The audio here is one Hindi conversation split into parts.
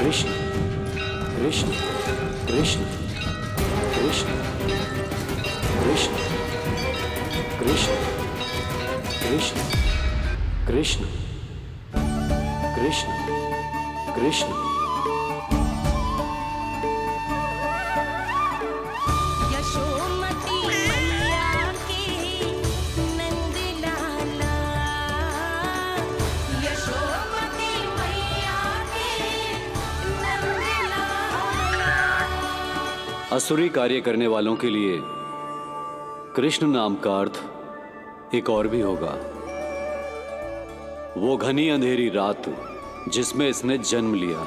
कृष्ण कृष्ण कृष्ण कृष्ण कृष्ण कृष्ण कृष्ण कृष्ण कृष्ण कृष्ण। यशोमती मैया के नंद लाला, यशोमती मैया के नंद लाला। असुरी कार्य करने वालों के लिए कृष्ण नाम का अर्थ एक और भी होगा। वो घनी अंधेरी रात जिसमें इसने जन्म लिया,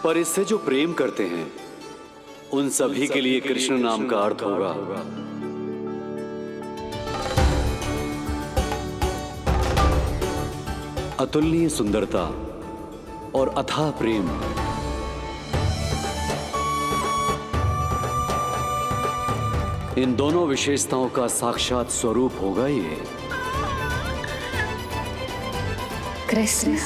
पर इससे जो प्रेम करते हैं उन सभी के लिए कृष्ण नाम का अर्थ होगा अतुलनीय सुंदरता और अथाह प्रेम। इन दोनों विशेषताओं का साक्षात स्वरूप होगा ये कृष्ण।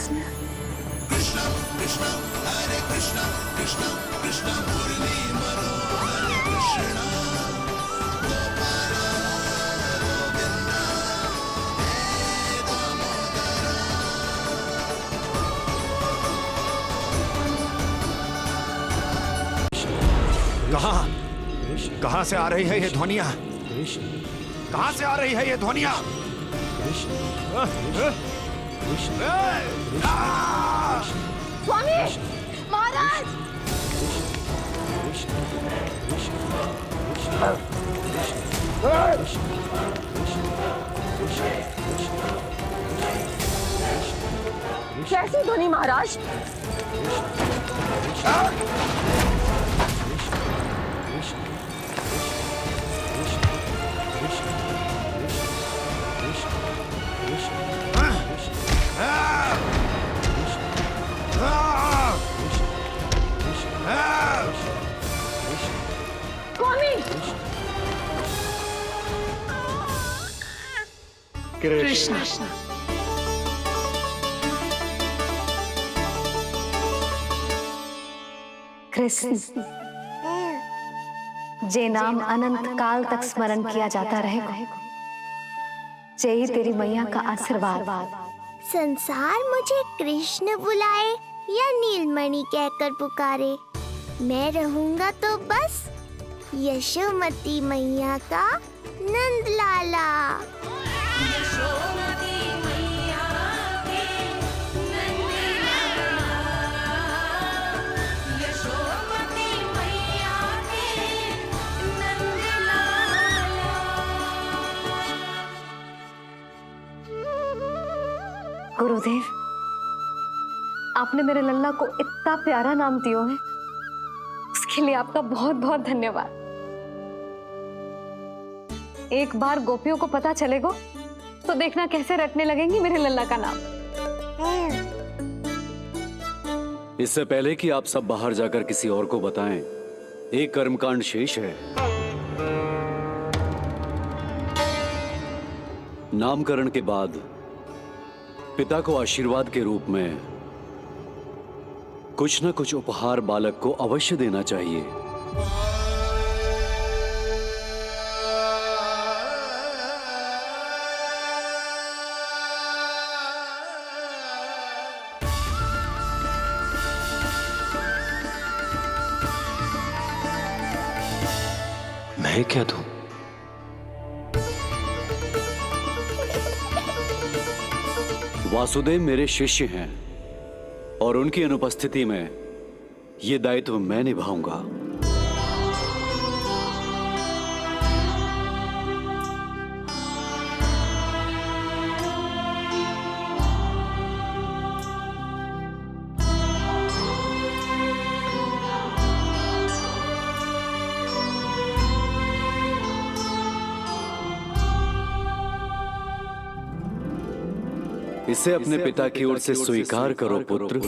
कहां से आ रही है ये ध्वनियां? कहां से आ रही है ये ध्वनियां? स्वामी महाराज, कैसी ध्वनि महाराज? कृष्ण। कृष्ण जे नाम अनंत काल तक स्मरण किया जाता रहेगा, जय तेरी मैया का आशीर्वाद। संसार मुझे कृष्ण बुलाए या नीलमणि कहकर पुकारे, मैं रहूंगा तो बस यशोमती मैया का नंद लाला। यशोमती मैया के नंद लाला, यशोमती मैया के नंद लाला। गुरुदेव, आपने मेरे लल्ला को इतना प्यारा नाम दिया है, उसके लिए आपका बहुत बहुत धन्यवाद। एक बार गोपियों को पता चलेगा तो देखना कैसे रटने लगेंगी मेरे लल्ला का नाम। इससे पहले कि आप सब बाहर जाकर किसी और को बताएं, एक कर्मकांड शेष है। नामकरण के बाद पिता को आशीर्वाद के रूप में कुछ न कुछ उपहार बालक को अवश्य देना चाहिए। मैं क्या दूं? वासुदेव मेरे शिष्य हैं और उनकी अनुपस्थिति में यह दायित्व मैं निभाऊंगा। इसे अपने पिता की ओर से स्वीकार करो पुत्र।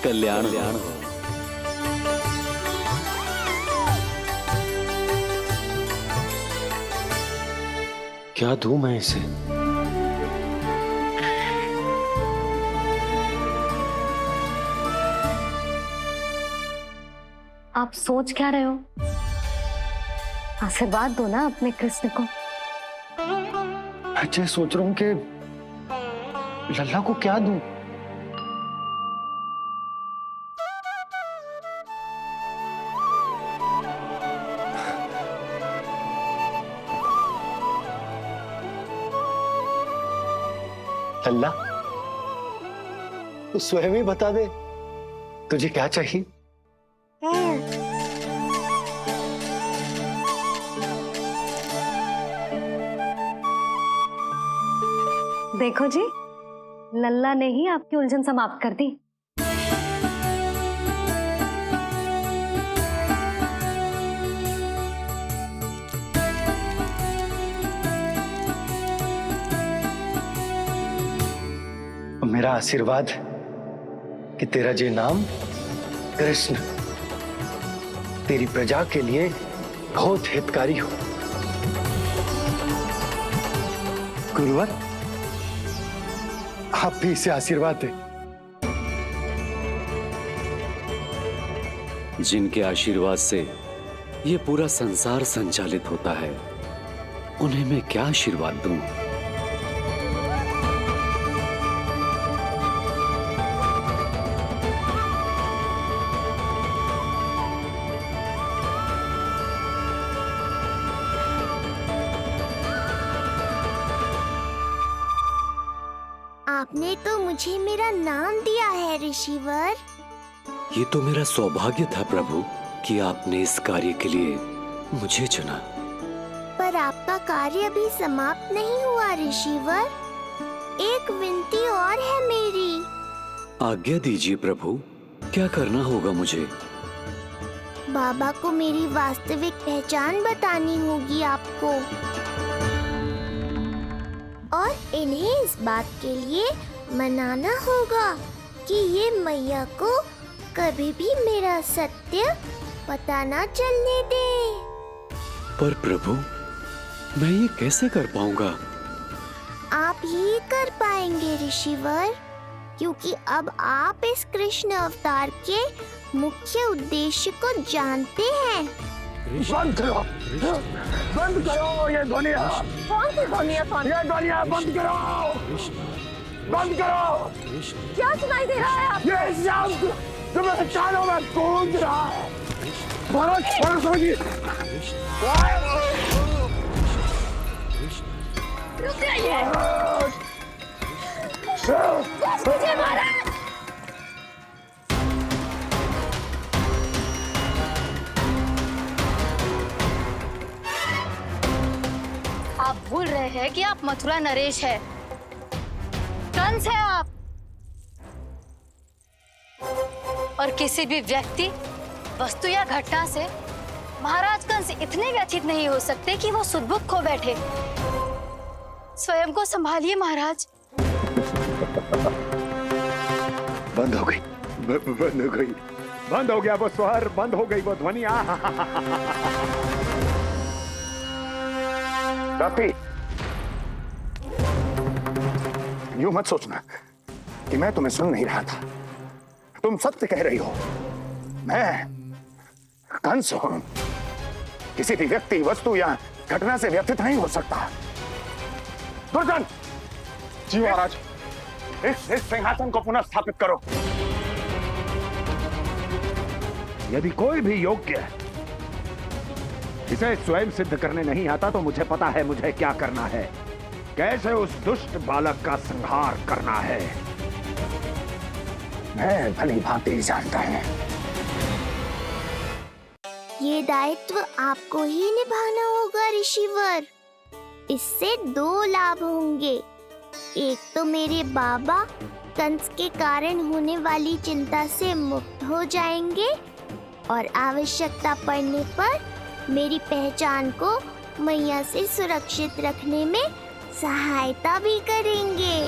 कल्याण हो। क्या दूं मैं इसे? आप सोच क्या रहे हो? आशीर्वाद दो ना अपने कृष्ण को। अच्छा, सोच रहा हूँ कि लल्ला को क्या दूं। लल्ला, तू स्वयं ही बता दे, तुझे क्या चाहिए? देखो जी, लल्ला ने ही आपकी उलझन समाप्त कर दी। मेरा आशीर्वाद कि तेरा ये नाम कृष्ण तेरी प्रजा के लिए बहुत हितकारी हो। गुरुवर, आप भी इसे आशीर्वाद दें। जिनके आशीर्वाद से ये पूरा संसार संचालित होता है, उन्हें मैं क्या आशीर्वाद दूं? आपने तो मुझे मेरा नाम दिया है ऋषिवर। ये तो मेरा सौभाग्य था प्रभु कि आपने इस कार्य के लिए मुझे चुना। पर आपका कार्य अभी समाप्त नहीं हुआ ऋषिवर। एक विनती और है मेरी। आज्ञा दीजिए प्रभु, क्या करना होगा मुझे? बाबा को मेरी वास्तविक पहचान बतानी होगी आपको, और इन्हें इस बात के लिए मनाना होगा कि ये मैया को कभी भी मेरा सत्य पता ना चलने दे। पर प्रभु, मैं ये कैसे कर पाऊंगा? आप ही कर पाएंगे ऋषिवर, क्योंकि अब आप इस कृष्ण अवतार के मुख्य उद्देश्य को जानते हैं। बंद करो, बंद करो ये ध्वनिया। कौन सी ध्वनिया? ये ध्वनिया बंद करो, बंद करो। क्या सुनाई दे रहा है आप? ये शब्द जो मेरे कानों में गूंज रहा है। भारत, भारत समझिए। रुक जाइए। मुझे मारा। आप भूल रहे हैं कि आप मथुरा नरेश है, कंस है आप। और किसी भी व्यक्ति, वस्तु या घटना से महाराज कंस इतने व्यथित नहीं हो सकते कि वो सुदबुक खो बैठे। स्वयं को संभालिए महाराज। बंद हो गई, बंद हो गई, बंद हो गया वो स्वर, बंद हो गई वो ध्वनिया। काफी। यूं मत सोचना कि मैं तुम्हें सुन नहीं रहा था। तुम सत्य कह रही हो। मैं कंस हूं। किसी भी व्यक्ति, वस्तु या घटना से व्यथित नहीं हो सकता। दुर्जन! जी महाराज। इस सिंहासन को पुनः स्थापित करो। यदि कोई भी योग्य इसे स्वयं सिद्ध करने नहीं आता तो मुझे पता है मुझे क्या करना है, कैसे उस दुष्ट बालक का संहार करना है। मैं भली भांति जानता हूं। ये दायित्व आपको ही निभाना होगा ऋषिवर। इससे दो लाभ होंगे। एक तो मेरे बाबा कंस के कारण होने वाली चिंता से मुक्त हो जाएंगे, और आवश्यकता पड़ने पर मेरी पहचान को मैया से सुरक्षित रखने में सहायता भी करेंगे।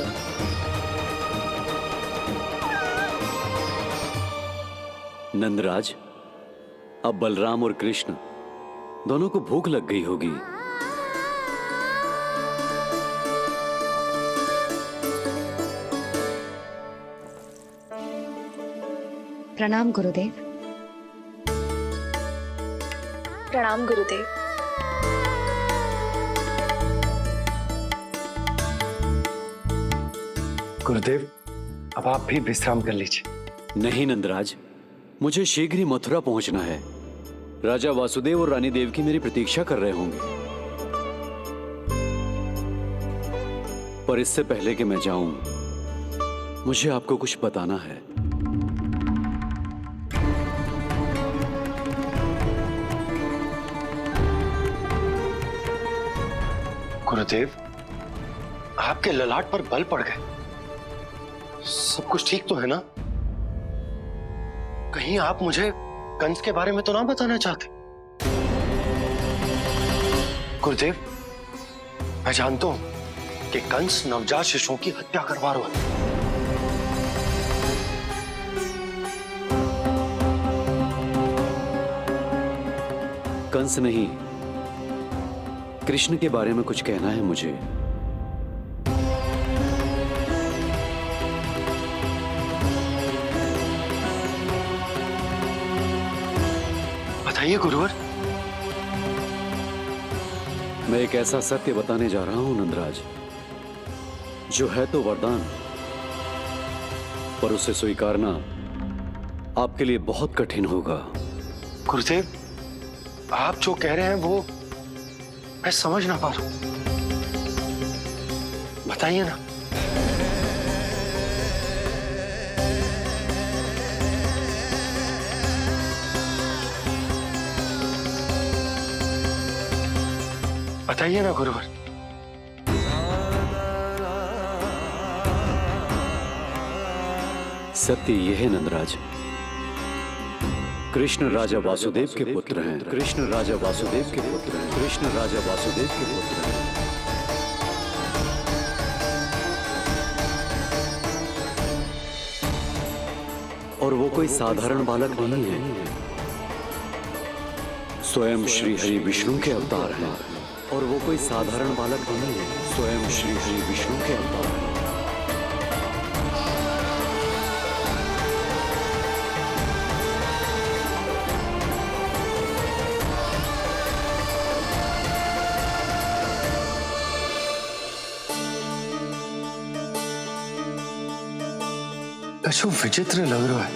नंदराज, अब बलराम और कृष्ण दोनों को भूख लग गई होगी। प्रणाम गुरुदेव। प्रणाम गुरुदेव। गुरुदेव, अब आप भी विश्राम कर लीजिए। नहीं नंदराज, मुझे शीघ्र ही मथुरा पहुंचना है। राजा वासुदेव और रानी देवकी मेरी प्रतीक्षा कर रहे होंगे। पर इससे पहले कि मैं जाऊं, मुझे आपको कुछ बताना है। गुरुदेव, आपके ललाट पर बल पड़ गए। सब कुछ ठीक तो है ना? कहीं आप मुझे कंस के बारे में तो ना बताना चाहते? गुरुदेव, मैं जानता हूं कि कंस नवजात शिशुओं की हत्या करवा रहा है। कंस नहीं, कृष्ण के बारे में कुछ कहना है मुझे। बताइए गुरुवर। मैं एक ऐसा सत्य बताने जा रहा हूं नंदराज, जो है तो वरदान, पर उसे स्वीकारना आपके लिए बहुत कठिन होगा। गुरुदेव, आप जो कह रहे हैं वो मैं समझ ना पा रहा हूं। बताइए ना। बताइए ना गुरुवर। सत्य यह है नंदराज, कृष्ण राजा वासुदेव के पुत्र हैं। कृष्ण राजा वासुदेव के पुत्र हैं। कृष्ण राजा वासुदेव के पुत्र हैं। और वो कोई साधारण बालक नहीं है, स्वयं श्री हरि विष्णु के अवतार हैं। और वो कोई साधारण बालक नहीं है, स्वयं श्री हरि विष्णु के अवतार हैं। अशु विचित्र लग रहा है।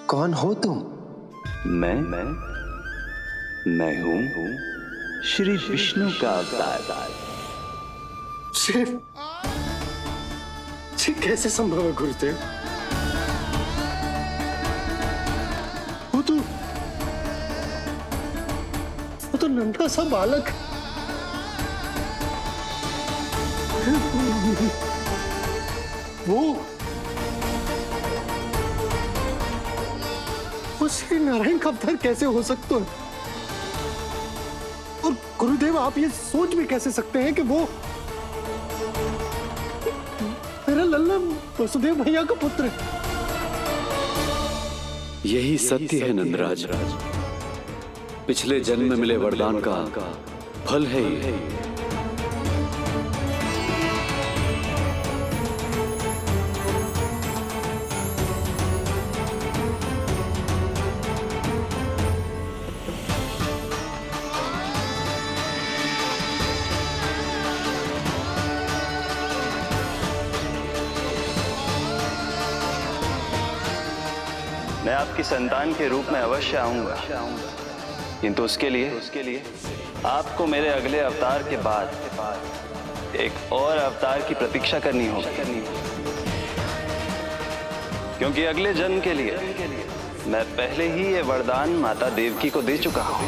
कौन हो तुम? मैं हूं श्री विष्णु का अवतार। कैसे संभव है गुरुदेव? वो तो नन्हा सा बालक है। वो श्री नारायण का अवतार कैसे हो सकता है? और गुरुदेव, आप ये सोच भी कैसे सकते हैं कि वो मेरा लल्ला वसुदेव भैया का पुत्र है? यही सत्य है नंदराज, पिछले जन्म में मिले वरदान का फल है ये। मैं आपकी संतान के रूप में अवश्य आऊंगा, किंतु उसके लिए आपको मेरे अगले अवतार के बाद एक और अवतार की प्रतीक्षा करनी होगी। क्योंकि अगले जन्म के लिए मैं पहले ही ये वरदान माता देवकी को दे चुका हूं।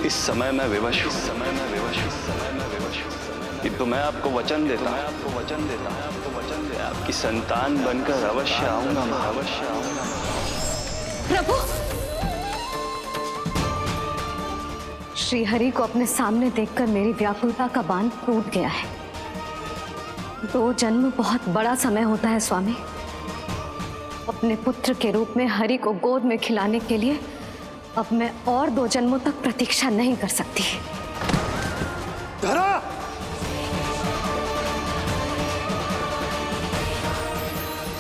इस समय मैं विवश हूं। किंतु मैं आपको वचन देता हूं, आपकी संतान बनकर अवश्य आऊंगा। प्रभु, श्री हरि को अपने सामने देखकर मेरी व्याकुलता का बांध टूट गया है। 2 जन्म बहुत बड़ा समय होता है स्वामी। अपने पुत्र के रूप में हरि को गोद में खिलाने के लिए अब मैं और 2 जन्मों तक प्रतीक्षा नहीं कर सकती।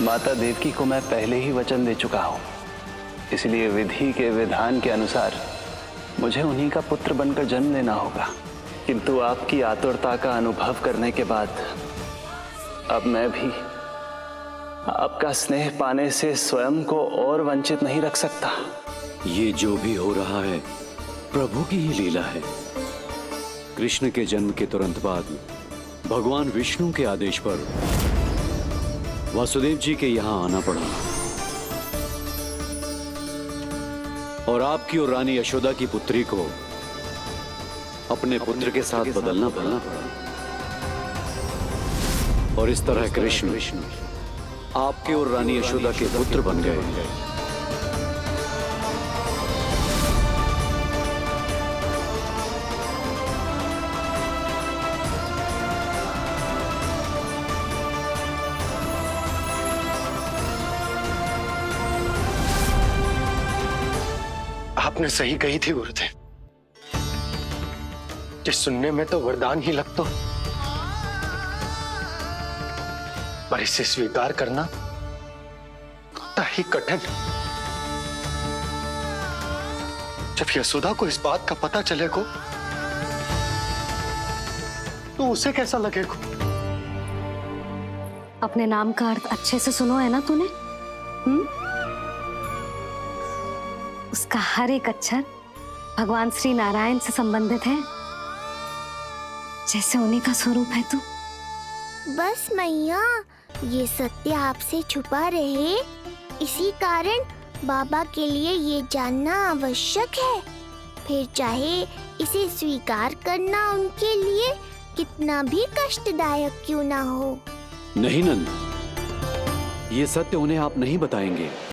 माता देवकी को मैं पहले ही वचन दे चुका हूं, इसलिए विधि के विधान के अनुसार मुझे उन्हीं का पुत्र बनकर जन्म लेना होगा। किंतु आपकी आतुरता का अनुभव करने के बाद अब मैं भी आपका स्नेह पाने से स्वयं को और वंचित नहीं रख सकता। ये जो भी हो रहा है प्रभु की ही लीला है। कृष्ण के जन्म के तुरंत बाद भगवान विष्णु के आदेश पर वासुदेव जी के यहाँ आना पड़ा और आपकी और रानी यशोदा की पुत्री को अपने पुत्र के साथ बदलना पड़ा और इस तरह कृष्ण आपके और रानी यशोदा के पुत्र बन गए। आपने सही कही थी गुरुदेव, जिस सुनने में तो वरदान ही लगता, पर इसे स्वीकार करना उतना ही कठिन। जब यशोदा को इस बात का पता चलेगा तो उसे कैसा लगेगा? अपने नाम का अर्थ अच्छे से सुनो है ना तूने? उसका हर एक अक्षर भगवान श्री नारायण से संबंधित है, जैसे उन्हीं का स्वरूप है तू। बस मैया, ये सत्य आपसे छुपा रहे, इसी कारण बाबा के लिए ये जानना आवश्यक है। फिर चाहे इसे स्वीकार करना उनके लिए कितना भी कष्टदायक क्यों ना हो। नहीं नंद, ये सत्य उन्हें आप नहीं बताएंगे।